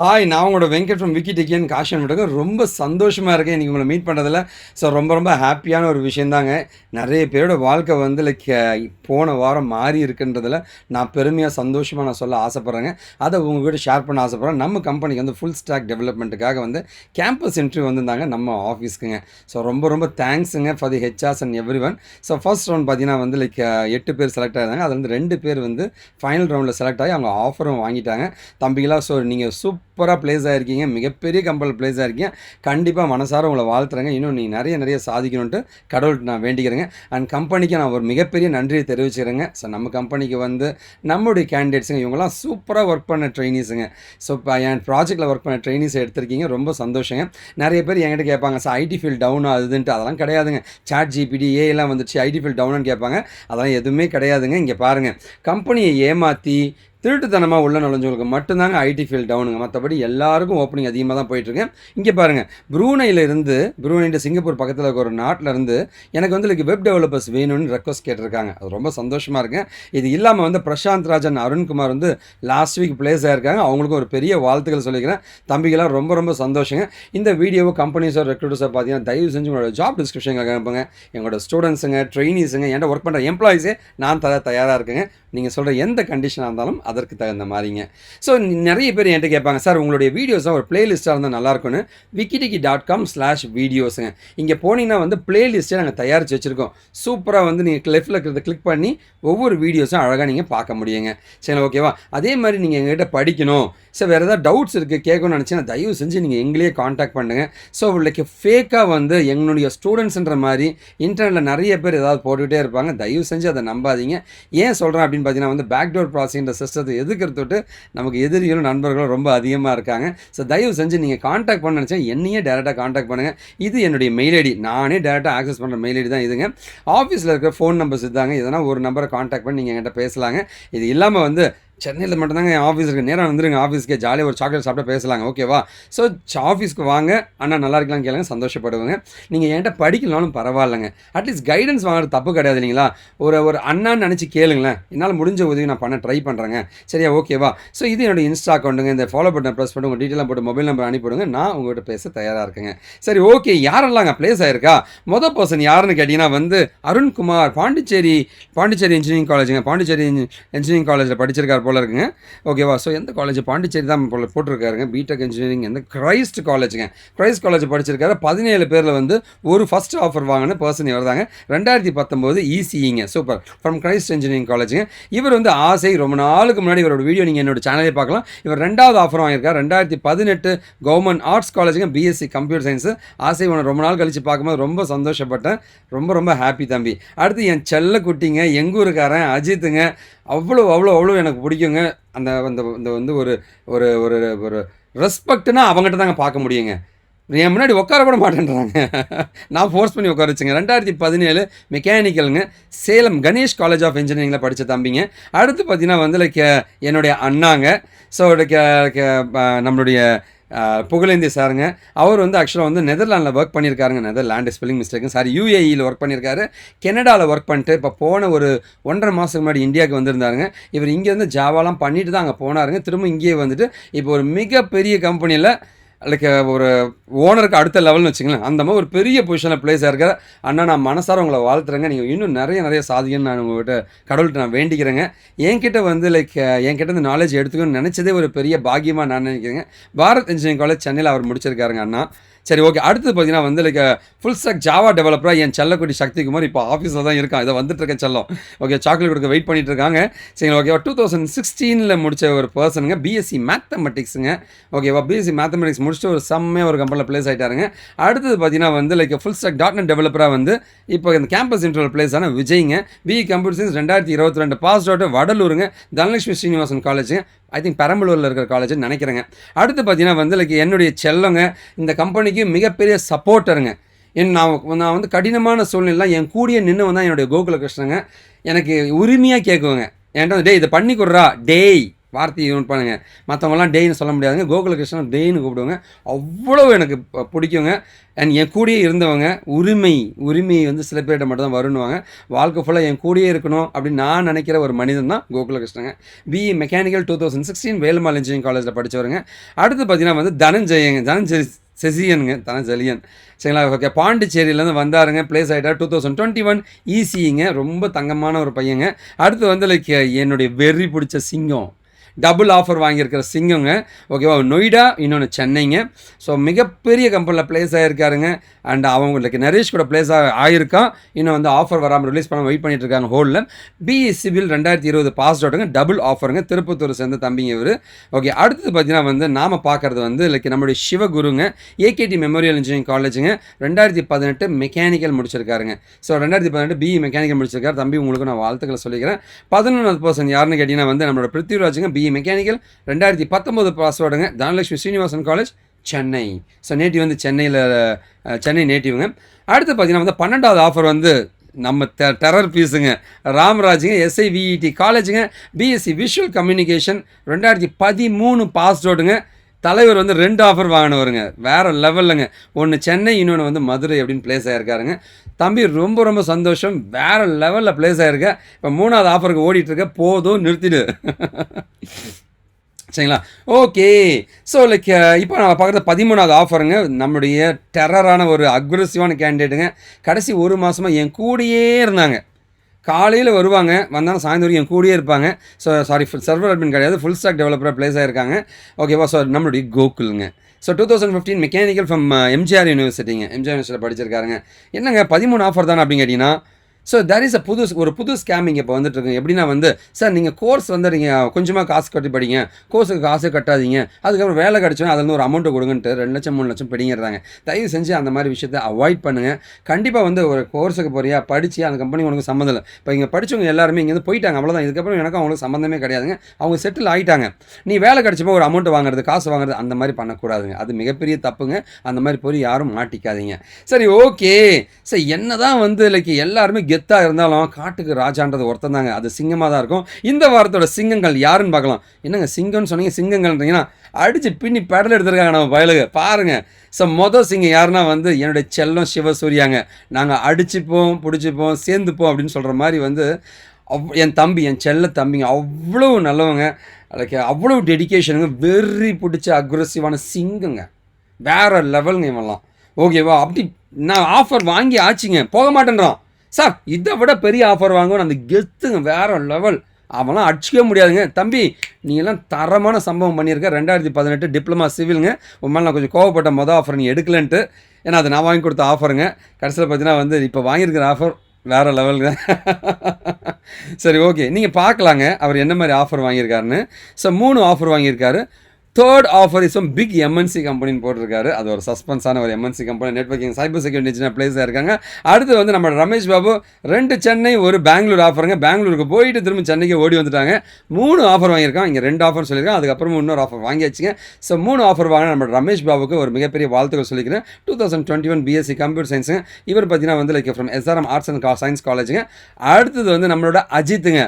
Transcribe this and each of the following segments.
Hi, நான் உங்களோட Venkat from Wikitech and KaaShiv Infotech. ரொம்ப சந்தோஷமாக இருக்கேன் இன்றைக்கி உங்களை மீட் பண்ணுறதில்ல. ஸோ ரொம்ப ஹாப்பியான ஒரு விஷயந்தாங்க. நிறைய பேரோட வாழ்க்கை வந்து போன வாரம் மாறி இருக்குன்றதில் நான் பெருமையாக சந்தோஷமாக நான் சொல்ல ஆசைப்பட்றேங்க. அதை உங்கள்கிட்ட ஷேர் பண்ண ஆசைப்பட்றேன். நம்ம கம்பெனிக்கு வந்து ஃபுல் ஸ்டாக் டெவலப்மெண்ட்டுக்காக வந்து கேம்பஸ் இன்டர்வியூ வந்திருந்தாங்க நம்ம ஆஃபீஸ்க்குங்க. ஸோ ரொம்ப தேங்க்ஸுங்க for the HRs and every one. So first round பார்த்தீங்கன்னா வந்து 8 பேர் செலக்ட் ஆகிருந்தாங்க. அதில் வந்து 2 பேர் வந்து ஃபைனல் ரவுண்டில் செலக்ட் ஆகி அவங்க ஆஃபரும் வாங்கிட்டாங்க. தம்பிகளா, ஸோ நீங்கள் சூப்பராக ப்ளேஸ் ஆகிருக்கீங்க, மிகப்பெரிய கம்பெனியில் ப்ளேஸ் ஆகிருக்கீங்க. கண்டிப்பாக மனசார உங்களை வாழ்த்துறேங்க. இன்னும் நீங்கள் நிறைய சாதிக்கணுன்ட்டு கடவுள்கிட்ட நான் வேண்டிக்கிறேங்க. அண்ட் கம்பெனிக்கு நான் ஒரு மிகப்பெரிய நன்றியை தெரிவிச்சுக்கிறேங்க. ஸோ நம்ம கம்பெனிக்கு வந்து நம்மளுடைய கேண்டிடேட்ஸுங்க, இவங்கெல்லாம் சூப்பராக ஒர்க் பண்ண ட்ரைனிஸுங்க. ஸோ இப்போ என் ப்ராஜெக்ட்டில் ஒர்க் பண்ண ட்ரைனிஸ் எடுத்திருக்கீங்க, ரொம்ப சந்தோஷங்க. நிறைய பேர் என்கிட்ட கேட்பாங்க, சார் ஐடி ஃபீல்ட் டவுன் ஆகுதுன்ட்டு. அதெல்லாம் கிடையாதுங்க. சாட் ஜிபிடி ஏலாம் வந்துச்சு, ஐடி ஃபீல்ட் டவுன்னு கேட்பாங்க. அதெல்லாம் எதுவுமே கிடையாதுங்க. இங்கே பாருங்கள், கம்பெனியை ஏமாற்றி திருட்டுத்தனமாக உள்ள நுழைஞ்சவங்களுக்கு மட்டும்தாங்க ஐடி ஃபீல்ட் டவுனுங்க. மற்றபடி எல்லாருக்கும் ஓப்பனிங் அதிகமாக தான் போயிட்டுருக்கேன். இங்கே பாருங்கள், ப்ரூனையில் சிங்கப்பூர் பக்கத்தில் இருக்க ஒரு நாட்டில் இருந்து எனக்கு வந்து வெப் டெவலப்பர்ஸ் வேணும்னு ரெக்வஸ்ட் கேட்டிருக்காங்க. அது ரொம்ப சந்தோஷமாக இருக்கேன். இது இல்லாமல் வந்து பிரசாந்த் ராஜன், அருண்குமார் வந்து லாஸ்ட் வீக் பிளேஸ் ஆகிருக்காங்க. அவங்களுக்கும் ஒரு பெரிய வாழ்த்துக்கள் சொல்லிக்கிறேன். தம்பிகளாக ரொம்ப சந்தோஷங்க. இந்த வீடியோவை கம்பெனிஸோ ரெக்ரூட்டர்ஸோ பார்த்தீங்கன்னா தயவு செஞ்சு உங்களோட ஜாப் டிஸ்கிரிப்ஷனுக்கு அனுப்புங்க. எங்களோட ஸ்டூடெண்ட்ஸுங்க, ட்ரெயினிஸுங்க, என்கிட்ட ஒர்க் பண்ணுற எம்ப்ளாயிஸே நான் தயாராக இருக்குங்க. நீங்கள் சொல்கிற எந்த கண்டிஷனாக இருந்தாலும் அதற்கு தகுந்த மாதிரிங்க. ஸோ நிறைய பேர் என்கிட்ட கேட்பாங்க, சார் உங்களுடைய வீடியோஸாக ஒரு பிளேலிஸ்ட்டாக இருந்தால் நல்லாயிருக்குன்னு. wikideki.com/videosங்க. இங்கே போனீங்கன்னா வந்து பிளேலிஸ்ட்டை நாங்கள் தயாரித்து வச்சுருக்கோம். சூப்பராக வந்து நீங்கள் லெஃப்ட்டில் இருக்கிறத கிளிக் பண்ணி ஒவ்வொரு வீடியோஸும் அழகாக நீங்கள் பார்க்க முடியுங்க. சரி, ஓகேவா? அதே மாதிரி நீங்கள் எங்கள்கிட்ட படிக்கணும், ஸோ வேறு ஏதாவது டவுட்ஸ் இருக்குது கேட்கணும்னு நினச்சிங்கன்னா தயவு செஞ்சு நீங்கள் எங்களையே காண்டாக்ட் பண்ணுங்கள். ஸோ ஃபேக்காக வந்து எங்களுடைய ஸ்டூடெண்ட்ஸுன்ற மாதிரி இன்டர்நெட்டில் நிறைய பேர் ஏதாவது போட்டுக்கிட்டே இருப்பாங்க. தயவு செஞ்சு அதை நம்பாதீங்க. ஏன் சொல்கிறேன் அப்படின்னு பார்த்தீங்கன்னா வந்து பேக்டோர் ப்ராசஸிங்கிற சிஸ்டத்தை எதுக்கிறதுட்டு நமக்கு எதிரிகளும் நண்பர்களும் ரொம்ப அதிகமாக இருக்காங்க. ஸோ தயவு செஞ்சு நீங்கள் காண்டாக்ட் பண்ண நினச்சா என்னையே டேரெக்டாக காண்டாக்ட் பண்ணுங்கள். இது என்னுடைய மெயில் ஐடி, நானே டேரெக்டாக ஆக்சஸ் பண்ணுற மெயில் ஐடி தான் இதுங்க. ஆஃபீஸில் இருக்கிற ஃபோன் நம்பர்ஸ் இதுதாங்க. எதனா ஒரு நம்பரை காண்டாக்ட் பண்ணி நீங்கள் என்கிட்ட பேசலாங்க. இது இல்லாமல் வந்து சென்னையில் மட்டும்தாங்க என் ஆஃபீஸ் இருக்குது. நேராக வந்துருங்க ஆஃபீஸ்க்கே, ஜாலியாக ஒரு சாக்லேட் சாப்பிட்டு பேசலாங்க, ஓகேவா? ஸோ ஆஃபீஸ்க்கு வாங்க, அண்ணா நல்லா இருக்கலாம்னு கேளுங்க, சந்தோஷப்படுவாங்க. நீங்கள் என்கிட்ட படிக்கலனாலும் பரவாயில்லைங்க, அட்லீஸ்ட் கைடன்ஸ் வாங்குறது தப்பு கிடையாது இல்லைங்களா? ஒரு அண்ணான்னு நினச்சி கேளுங்களேன். என்னால் முடிஞ்ச உதவி நான் பண்ண ட்ரை பண்ணுறேங்க, சரியா? ஓகேவா? ஸோ இது என்னோடய இன்ஸ்டா அக்கௌண்ட்டுங்க. இந்த ஃபாலோ பட்டனை ப்ரெஸ் பண்ணி உங்கள் டீட்டெயிலாக போட்டு மொபைல் நம்பர் அனுப்பிவிடுங்க. நான் உங்கள்கிட்ட பேச தயாராக இருக்குங்க. சரி, ஓகே. யாரெல்லாங்க ப்ளேஸ் ஆகிருக்கா? மொதல் பர்சன் யாருன்னு கேட்டிங்கன்னா வந்து அருண்குமார், பாண்டிச்சேரி இன்ஜினியரிங் காலேஜுங்க. பாண்டிச்சேரி இன்ஜினியரிங் காலேஜில் படிச்சிருக்கார் போல இருக்குங்க, ஓகேவா? ஸோ எந்த காலேஜ்? பாண்டிச்சேரி தான் போட்டிருக்காருங்க. பிடெக் இன்ஜினியரிங் எந்த கிரைஸ்ட் காலேஜுங்க. கிரைஸ்ட் காலேஜ் படிச்சிருக்காரு. 17 பேரில் வந்து ஒரு ஃபஸ்ட் ஆஃபர் வாங்கின பர்சன் இவர் தாங்க. 2019 இசிஇங்க. சூப்பர், ஃப்ரம் கிரைஸ்ட் இன்ஜினியரிங் காலேஜுங்க. இவர் வந்து ஆசை ரொம்ப நாளுக்கு முன்னாடி இவரோட வீடியோ நீங்கள் என்னோட சேனலே பார்க்கலாம். இவர் 2வது ஆஃபர் வாங்கியிருக்கார். 2018 கவர்மெண்ட் ஆர்ட்ஸ் காலேஜுங்க, பிஎஸ்சி கம்ப்யூட்டர் சயின்ஸு. ஆசை உன ரொம்ப நாள் கழித்து பார்க்கும்போது ரொம்ப சந்தோஷப்பட்டேன். ரொம்ப ஹாப்பி தம்பி. அடுத்து என் செல்ல குட்டிங்க, எங்கூருக்காரன் அஜித்துங்க. அவ்வளோ எனக்கு பிடிக்குங்க. அந்த வந்து ஒரு ஒரு ஒரு ஒரு ரெஸ்பெக்ட்னா அவங்ககிட்ட தாங்க பார்க்க முடியுங்க. என் முன்னாடி உட்கார கூட மாட்டேன்றாங்க. நான் ஃபோர்ஸ் பண்ணி உட்கார வச்சுங்க. 2017 மெக்கானிக்கலுங்க, சேலம் கணேஷ் காலேஜ் ஆஃப் இன்ஜினியரிங்கில் படித்த தம்பிங்க. அடுத்து பார்த்தீங்கன்னா வந்து என்னுடைய அண்ணாங்க. ஸோ நம்மளுடைய புகழேந்தி சாருங்க. அவர் வந்து ஆக்சுவலாக வந்து நெதர்லாண்டில் ஒர்க் பண்ணியிருக்காருங்க. நெதர்லாண்டு ஸ்பெல்லிங் மிஸ்டேக்கு, சாரி, யூஏஇயில் ஒர்க் பண்ணியிருக்காரு. கனடாவில் ஒர்க் பண்ணிட்டு இப்போ போன ஒரு 1.5 மாதத்துக்கு முன்னாடி இந்தியாவுக்கு வந்திருந்தாருங்க. இவர் இங்கேருந்து ஜாவாலாம் பண்ணிட்டு தான் அங்கே போனாருங்க. திரும்ப இங்கேயே வந்துட்டு இப்போ ஒரு மிகப்பெரிய கம்பெனியில் ஒரு ஓனருக்கு அடுத்த லெவல்னு வச்சுங்களேன், அந்த மாதிரி ஒரு பெரிய பொசிஷனில் பிளேஸ் ஆகிருக்கார். அண்ணா, நான் மனசார உங்களை வாழ்த்துறேங்க. நீங்கள் இன்னும் நிறைய சாதிக்கணும்னு நான் உங்கள்கிட்ட கடவுள்கிட்ட நான் வேண்டிக்கிறேங்க. என்கிட்ட வந்து என்கிட்ட இந்த நாலேஜ் எடுத்துக்கணும்னு நினச்சதே ஒரு பெரிய பாக்கியமாக நான் நினைக்கிறேங்க. பாரத் இன்ஜினியரிங் காலேஜ் சென்னையில் அவர் முடிச்சிருக்காருங்க அண்ணா. சரி, ஓகே. அடுத்தது பார்த்தீங்கன்னா வந்து ஃபுல் ஸ்டாக் ஜாவா டெவலப்பராக என் செல்லக்குட்டி சக்திகுமார் இப்போ ஆஃபீஸில் தான் இருக்கான். இதை வந்துட்டு இருக்கேன் செல்லம், ஓகே. சாக்லேட் கொடுக்க வெயிட் பண்ணிட்டு இருக்காங்க, சரிங்களா? ஓகேவா? 2016 முடித்த ஒரு பர்சனுங்க, பிஎஸ்சி மேத்தமெட்டிக்ஸுங்க, ஓகேவா? பிஎஸ்சி மேத்தமெட்டிக்ஸ் முடிச்சுட்டு ஒரு செம்மையாக ஒரு கம்பெனியில் பிளேஸ் ஆகிட்டாருங்க. அடுத்தது பார்த்தீங்கன்னா வந்து ஃபுல் ஸ்டாக் .NET டெவலப்பராக வந்து இப்போ இந்த கேம்பஸ் இன்டர்வியூ பிளேஸ் ஆன விஜய்ங்க. BE computer science 2022 pass out, வடலூருங்க, தனலட்சுமி ஸ்ரீனிவாசன் காலேஜுங்க. ஐ திங்க் பெரம்பலூரில் இருக்கிற காலேஜ்னு நினைக்கிறேங்க. அடுத்து பார்த்தீங்கன்னா வந்து என்னுடைய செல்லங்க, இந்த கம்பெனிக்கு மிகப்பெரிய சப்போர்ட்டருங்க. நான் வந்து கடினமான சூழ்நிலாம் என் கூடிய நின்று வந்தால் என்னுடைய கோகுல கிருஷ்ணங்க. எனக்கு உரிமையாக கேட்குவேங்க, என்கிட்ட வந்து டேய் இதை பண்ணி கொடுறா, டேய் வார்த்தையை யூன் பண்ணுங்கள். மற்றவங்களாம் டேன்னு சொல்ல முடியாதுங்க. கோகுலகிருஷ்ணன் டேன்னு கூப்பிடுவாங்க. அவ்வளோ எனக்கு பிடிக்குங்க. அண்ட் என் கூடயே இருந்தவங்க உரிமை வந்து சில பேர்கிட்ட மட்டும் தான் வருன்னுவாங்க. வாழ்க்கை ஃபுல்லாக என் கூடயே இருக்கணும் அப்படின்னு நான் நினைக்கிற ஒரு மனிதன் தான் கோகுலகிருஷ்ணங்க. பிஇ மெக்கானிக்கல் 2016 வேலுமாள் இன்ஜினியரிங் காலேஜில் படித்தவருங்க. அடுத்து பார்த்தீங்கன்னா வந்து தனஞ்செழியன் சரிங்களா. ஓகே, பாண்டிச்சேரியிலேருந்து வந்தாருங்க. பிளேஸ் ஆகிட்டார் 2021 ஈஸிங்க. ரொம்ப தங்கமான ஒரு பையங்க. அடுத்து வந்து லைக் என்னுடைய வெறி பிடிச்ச சிங்கம், டபுள் ஆஃபர் வாங்கியிருக்கிற சிங்கங்க. ஓகேவா, நொய்டா, இன்னொன்று சென்னைங்க. ஸோ மிகப்பெரிய கம்பெனியில் பிளேஸ் ஆகிருக்காருங்க. அண்ட் அவங்களுக்கு நரேஷ் கூட பிளேஸ் ஆகிருக்கான். இன்னும் வந்து ஆஃபர் வராமல் ரிலீஸ் பண்ண வெயிட் பண்ணிட்டு இருக்காங்க ஹோலில். பிஇ சிவில் 2020 பாஸ் அவுட்டுங்க. டபுள் ஆஃபருங்க. திருப்பத்தூர் சேர்ந்த தம்பிங்க இவர். ஓகே, அடுத்தது பார்த்தீங்கன்னா வந்து நாம் பார்க்குறது வந்து லைக் நம்மளுடைய சிவகுருங்க. ஏகேடி மெமோரியல் இன்ஜினியரிங் காலேஜுங்க. 2018 மெக்கானிக்கல் முடிச்சிருக்காருங்க. ஸோ 2018 பிஇ மெக்கானிக்கல் முடிச்சிருக்காரு. தம்பி உங்களுக்கு நான் வாழ்த்துக்களை சொல்லிக்கிறேன். 11வது யாருன்னு கேட்டிங்கன்னா வந்து நம்மளோட பிருத்திவிராஜுங்க. பிஇ மெக்கானிக்கல் 2019 பாஸ் அவுட்டுங்க. Dhanalakshmi Srinivasan college, Chennai. So native வந்து சென்னை நேட்டிவ்ங்க. அடுத்து பார்த்தீங்கன்னா வந்து 12வது ஆஃபர் வந்து நம்ம டெரர் பீஸுங்க, ராமராஜுங்க. எஸ்ஐவிஇடி காலேஜுங்க. பிஎஸ்சி விஷுவல் கம்யூனிகேஷன் 2013 பாஸ் அவுட்டுங்க. தலைவர் வந்து 2 ஆஃபர் வாங்கினவருங்க. வேறு லெவலுங்க. ஒன்று சென்னை, இன்னொன்று வந்து மதுரை அப்படின்னு பிளேஸ் ஆகிருக்காருங்க. தம்பி ரொம்ப ரொம்ப சந்தோஷம். வேறு லெவலில் பிளேஸ் ஆகிருக்க. இப்போ 3வது ஆஃபருக்கு ஓடிட்டுருக்க. போதும், நிறுத்திடு. சரிங்களா. ஓகே, ஸோ லைக் இப்போ நம்ம பார்க்குறது 13வது ஆஃபருங்க. நம்முடைய டெரரான ஒரு அக்ரெசிவான கேண்டிடேட்டுங்க. கடைசி ஒரு மாதமாக என் கூடயே இருந்தாங்க. காலையில் வருவாங்க, வந்தாலும் சாயந்தரம் என் கூடயே இருப்பாங்க. ஸோ சர்வர் அட்மின் கிடையாது, ஃபுல் ஸ்டாக் டெவலப்பராக பிளேஸ் ஆகிருக்காங்க. ஓகேவா. ஸோ நம்மளுடைய கோகுலுங்க. ஸோ 2015 மெக்கானிக்கல் ஃப்ரம் எம்ஜிஆர் யூனிவர்சிட்டிங்க. எம்ஜிஆர் யூனிவர்சிட்டியில் படிச்சிருக்காருங்க. என்னங்க 13 ஆஃபர் தானே அப்படின்னு கேட்டிங்கன்னா, ஸோ தட் இஸ் ஒரு புது ஸ்கேமிங் இப்போ வந்துட்டுருக்கு. எப்படின்னா வந்து, சார் நீங்கள் கோர்ஸ் வந்து நீங்கள் கொஞ்சமாக காசு கட்டி படிங்க, கோர்ஸுக்கு காசு கட்டாதீங்க, அதுக்கப்புறம் வேலை கிடச்சோன்னா அதில் ஒரு அமௌண்ட்டு கொடுங்கன்ட்டு 2 லட்சம் 3 லட்சம் பிடிங்கிறாங்க. தயவு செஞ்சு அந்த மாதிரி விஷயத்தை அவாய்ட் பண்ணுங்கள். கண்டிப்பாக வந்து ஒரு கோர்ஸுக்கு போறியா, படித்து அந்த கம்பெனி உனக்கு சம்மந்தம் இல்லை. இப்போ இங்கே படித்தவங்க எல்லாருமே இங்கேருந்து போயிட்டாங்க, அவ்வளோதான். இதுக்கப்புறம் எனக்கும் அவங்களுக்கு சம்மந்தமே கிடையாதுங்க. அவங்க செட்டில் ஆகிட்டாங்க. நீ வேலை கிடச்சப்போ ஒரு அமௌண்ட்டு வாங்குறது, காசு வாங்குறது, அந்த மாதிரி பண்ணக்கூடாதுங்க. அது மிகப்பெரிய தப்புங்க. அந்த மாதிரி போய் யாரும் மாட்டிக்காதீங்க. சரி, ஓகே. சரி, என்ன தான் வந்து லைக் எல்லாருமே கெத்தாக இருந்தாலும் காட்டுக்கு ராஜான்றது ஒருத்தன் தாங்க. அது சிங்கமாக தான் இருக்கும். இந்த வாரத்தோட சிங்கங்கள் யாருன்னு பார்க்கலாம். என்னங்க சிங்கம்னு சொன்னீங்க, சிங்கங்கள்ன்றீங்கன்னா அடித்து பின்னி பெடல் எடுத்துருக்காங்க நம்ம பயலுங்க பாருங்க. ஸோ மொதல் சிங்கம் யாருன்னா வந்து என்னுடைய செல்லம் சிவசூரியாங்க. நாங்கள் அடிச்சுப்போம், பிடிச்சிப்போம், சேர்ந்துப்போம் அப்படின்னு சொல்கிற மாதிரி வந்து என் தம்பி, என் செல்ல தம்பிங்க அவ்வளோ நல்லவங்க. லைக் அவ்வளோ டெடிக்கேஷனுங்க. வெறி பிடிச்ச அக்ரெசிவான சிங்கங்க. வேறு லெவலுங்க இவெல்லாம். ஓகேவா. அப்படி நான் ஆஃபர் வாங்கி ஆச்சுங்க, போக மாட்டேன்றான். சார் இதை விட பெரிய ஆஃபர் வாங்குவோம், அந்த கெத்துங்க வேறு லெவல். அவெல்லாம் அடிச்சிக்கவே முடியாதுங்க. தம்பி நீங்கள்லாம் தரமான சம்பவம் பண்ணியிருக்க. 2018 டிப்ளமா சிவிலுங்க. உண்மையில நான் கொஞ்சம் கோவப்பட்ட மொதல் ஆஃபர் நீ எடுக்கலன்ட்டு. ஏன்னா அது நான் வாங்கி கொடுத்த ஆஃபருங்க. கடைசியில் பார்த்தீங்கன்னா வந்து இப்போ வாங்கியிருக்கிற ஆஃபர் வேறு லெவலுங்க. சரி, ஓகே, நீங்கள் பார்க்கலாங்க அவர் என்ன மாதிரி ஆஃபர் வாங்கியிருக்காருன்னு. ஸோ 3 ஆஃபர் வாங்கியிருக்காரு. Third offer is big MNC கம்பெனின்னு போட்டிருக்காரு. அது ஒரு சஸ்பென்ஸான ஒரு MNC company. Networking, cyber security engineer place இருக்காங்க. அடுத்து வந்து நம்ம ரமேஷ் பாபு 2 சென்னை 1 பெங்களூர் ஆஃபருங்க. பெங்களூருக்கு போயிட்டு திரும்ப சென்னைக்கு ஓடி வந்துட்டாங்க. 3 ஆஃபர் வாங்கியிருக்காங்க. இங்கே 2 ஆஃபர் சொல்லியிருக்காங்க. அதுக்கப்புறம் இன்னொரு ஆஃபர் வாங்கியாச்சுங்க. ஸோ 3 ஆஃபர் வாங்கினா நம்ம ரமேஷ் பாபுக்கு ஒரு மிகப்பெரிய வாழ்த்துக்கள் சொல்லிக்கிறேன். 2021 பிஎஸ்சி கம்ப்யூட்டர் சயின்ஸுங்க. இவர் பார்த்தீங்கன்னா வந்து like from SRM arts and science காலேஜுங்க. அடுத்தது வந்து நம்மளோட அஜித்துங்க.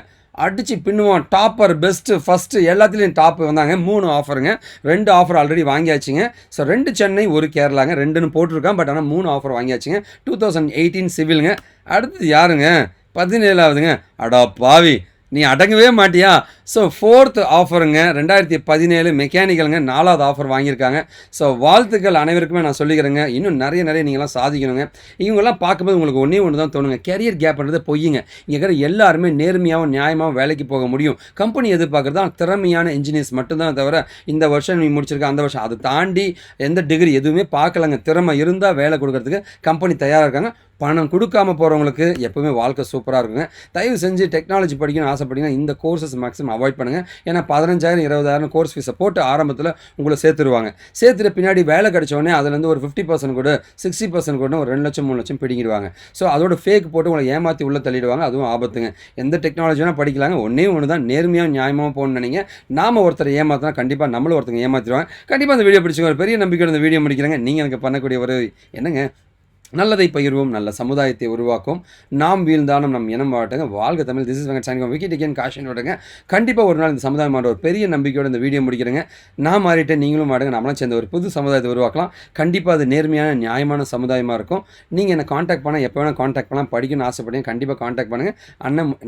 அடித்து பின்னுவோம், டாப்பர், பெஸ்ட்டு, ஃபஸ்ட்டு எல்லாத்துலேயும் டாப் வந்தாங்க. 3 ஆஃபருங்க. 2 ஆஃபர் ஆல்ரெடி வாங்கியாச்சுங்க. ஸோ 2 சென்னை 1 கேரளாங்க. 2ன்னு போட்டிருக்கான். பட் ஆனால் 3 ஆஃபர் வாங்கியாச்சுங்க. 2018 சிவிலுங்க. அடுத்தது யாருங்க, 17ஆவதுங்க. அடா பாவி, நீ அடங்கவே மாட்டியா. So 4th ஆஃபருங்க 2017 மெக்கானிக்கலுங்க. 4வது ஆஃபர் வாங்கியிருக்காங்க. ஸோ வாழ்த்துக்கள் அனைவருக்குமே நான் சொல்லிக்கிறேங்க. இன்னும் நிறைய நீங்களாம் சாதிக்கணுங்க. இவங்கெல்லாம் பார்க்கும்போது உங்களுக்கு ஒன்று தான் தோணுங்க, கேரியர் கேப்ன்றது பொய்யுங்க. இங்கே இருக்கிற எல்லாருமே நேர்மையாகவும் நியாயமாகவும் வேலைக்கு போக முடியும். கம்பெனி எதிர்பார்க்குறது தான் திறமையான இன்ஜினியர்ஸ் மட்டும்தான் தவிர இந்த வருஷம் நீ முடிச்சிருக்க, அந்த வருஷம் அதை தாண்டி எந்த டிகிரி எதுவுமே பார்க்கலங்க. திறமை இருந்தால் வேலை கொடுக்கறதுக்கு கம்பெனி தயாராக இருக்காங்க. பணம் கொடுக்காம போகிறவங்களுக்கு எப்போவுமே வாழ்க்கை சூப்பராக இருக்குங்க. தயவு செஞ்சு டெக்னாலஜி படிக்கணும்னு ஆசைப்பட்டீங்கன்னா இந்த கோர்சஸ் மேக்ஸிமம் அவாய்ட் பண்ணுங்கள். ஏன்னா 15,000 20,000 கோர்ஸ் ஃபீஸை போட்டு ஆரம்பத்தில் உங்களை சேர்த்துருவாங்க. சேர்த்துட்டு பின்னாடி வேலை கிடச்சோடனே அதுலேருந்து ஒரு 50% கூட 60% கூட ஒரு 2 லட்சம் 3 லட்சம் பிடிங்கிடுவாங்க. ஸோ அதோட ஃபேக் போட்டு உங்களை ஏமாற்றி உள்ளே தள்ளிடுவாங்க. அதுவும் ஆபத்துங்க. எந்த டெக்னாலஜி வேணால் படிக்கலாங்க. ஒன்று தான், நேர்மையாக நியாயமாக போகணும்னு நினைங்க. நாம் ஒருத்தர் ஏமாற்றினா கண்டிப்பாக நம்மளும் ஒருத்தங்க ஏமாற்றிடுவாங்க. கண்டிப்பாக அந்த வீடியோ பிடிச்சிங்க. ஒரு பெரிய நம்பிக்கையோட இந்த வீடியோ முடிக்கிறாங்க. நீங்கள் எனக்கு பண்ணக்கூடிய ஒரு என்னங்க நல்லதை பகிர்வோம், நல்ல சமுதாயத்தை உருவாக்கும். நாம் வீழ்ந்தாலும் நம் இனம் வாழட்டுங்க. வாழ்க Tamil. This is Venkat signing off Vicky taken Gaussian Infotech. கண்டிப்பாக ஒரு நாள் இந்த சமுதாயம் மாற ஒரு பெரிய நம்பிக்கையோட இந்த வீடியோ முடிக்கிறேங்க. நான் மாறிட்டேன், நீங்களும் மாறுங்க. நம்மளாம் சேர்ந்து ஒரு புது சமுதாயத்தை உருவாக்கலாம். கண்டிப்பாக அது நேர்மையான நியாயமான சமுதாயமாக இருக்கும். நீங்கள் என்னை காண்டாக்ட் பண்ணால் எப்போ வேணால் காண்டாக்ட் பண்ணலாம். படிக்கணும்னு ஆசைப்பட்டீங்க கண்டிப்பாக காண்டாக்ட் பண்ணுங்கள்.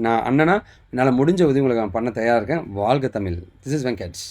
நான் அண்ணனா என்னால் முடிஞ்ச உதவி உங்களுக்கு நான் பண்ண தயாராக இருக்கேன். வாழ்க தமிழ். This is வெங்கட்ஸ்.